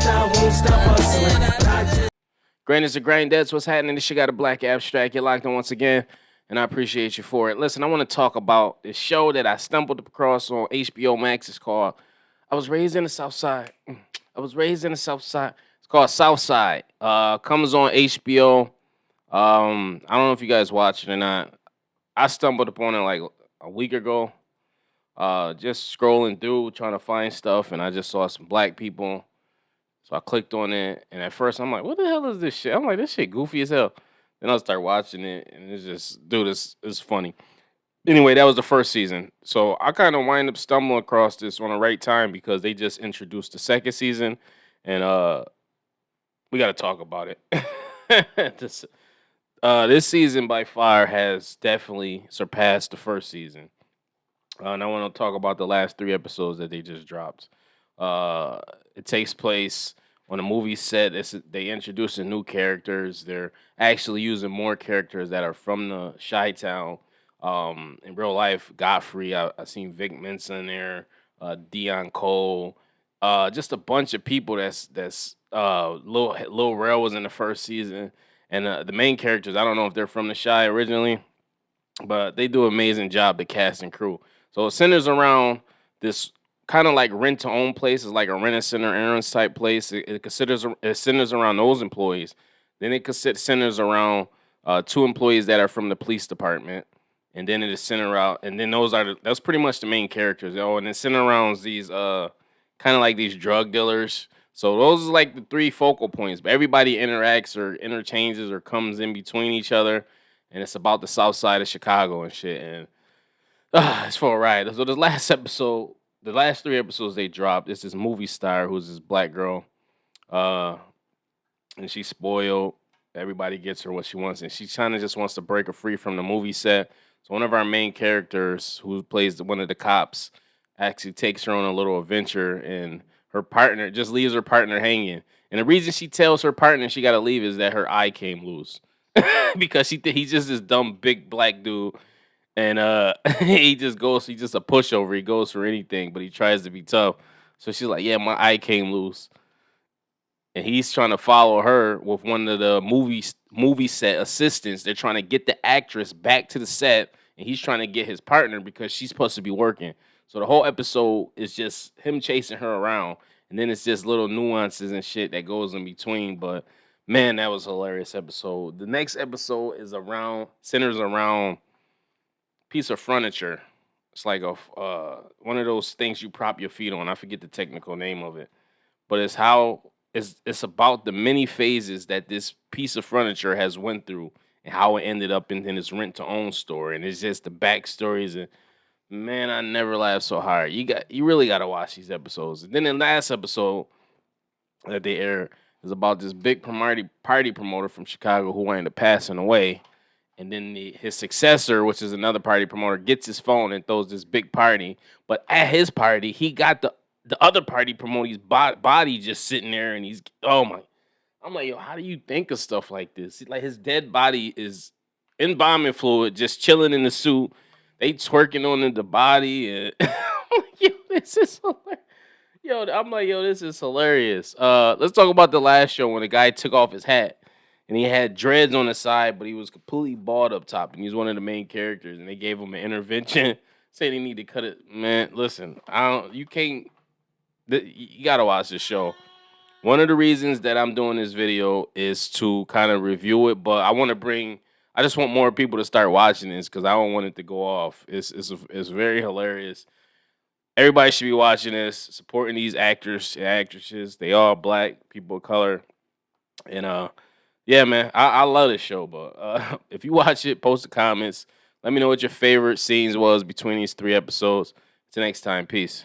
I won't stop hustling. But I just Greatness of Grain, that's what's happening. This shit got a black abstract. You're locked in once again, and I appreciate you for it. Listen, I want to talk about this show that I stumbled across on HBO Max. It's called I Was Raised in the Southside. I was raised in the Southside. It's called Southside. Comes on HBO. I don't know if you guys watch it or not. I stumbled upon it like a week ago. Just scrolling through, trying to find stuff, and I just saw some black people. So I clicked on it, and at first I'm like, "What the hell is this shit?" I'm like, "This shit goofy as hell." Then I start watching it, and it's just, dude, it's funny. Anyway, that was the first season, so I kind of wind up stumbling across this on the right time because they just introduced the second season, and we got to talk about it. This season by far has definitely surpassed the first season. And I want to talk about the last three episodes that they just dropped. Uh, it takes place on a movie set. They introducing new characters. They're actually using more characters that are from the Chi Town. In real life, Godfrey. I seen Vic Mensa in there. Dion Cole. Just a bunch of people. Lil Rel was in the first season, and the main characters. I don't know if they're from the Chi originally, but they do an amazing job. The cast and crew. So it centers around this kind of like rent to own place. It's like a rent a center errands type place. It centers around those employees. Then centers around two employees that are from the police department, and then it is centered out. And then that's pretty much the main characters. Oh, and it centers around these kind of like these drug dealers. So those are like the three focal points. But everybody interacts or interchanges or comes in between each other, and it's about the South Side of Chicago and shit. And it's for a ride. So the last three episodes they dropped, it's this movie star who's this black girl, uh, and she's spoiled. Everybody gets her what she wants, and she kind of just wants to break her free from the movie set. So one of our main characters, who plays one of the cops, actually takes her on a little adventure, and her partner just leaves her partner hanging. And the reason she tells her partner she got to leave is that her eye came loose because he's just this dumb big black dude, and he's just a pushover. He goes for anything, but he tries to be tough. So she's like, "Yeah, my eye came loose." And he's trying to follow her with one of the movie set assistants. They're trying to get the actress back to the set, and he's trying to get his partner because she's supposed to be working. So the whole episode is just him chasing her around, and then it's just little nuances and shit that goes in between. But man, that was a hilarious episode. The next episode centers around piece of furniture. It's like one of those things you prop your feet on. I forget the technical name of it, but it's about the many phases that this piece of furniture has went through and how it ended up in this rent to own store. And it's just the backstories. And man, I never laughed so hard. You really got to watch these episodes. And then the last episode that they aired is about this big party promoter from Chicago who ended up passing away. And then his successor, which is another party promoter, gets his phone and throws this big party. But at his party, he got the other party promoter's body just sitting there, and oh my. I'm like, yo, how do you think of stuff like this? Like his dead body is embalming fluid, just chilling in the suit. They twerking on the body, and I'm like, yo, this is hilarious. Yo, I'm like, yo, this is hilarious. Let's talk about the last show when the guy took off his hat and he had dreads on the side, but he was completely bald up top, and he's one of the main characters. And they gave him an intervention, saying he need to cut it. Man, listen, you can't. You gotta watch this show. One of the reasons that I'm doing this video is to kind of review it, but I just want more people to start watching this because I don't want it to go off. It's very hilarious. Everybody should be watching this, supporting these actors and actresses. They all black people of color, and yeah, man, I love this show. But if you watch it, post the comments. Let me know what your favorite scenes was between these three episodes. Till next time, peace.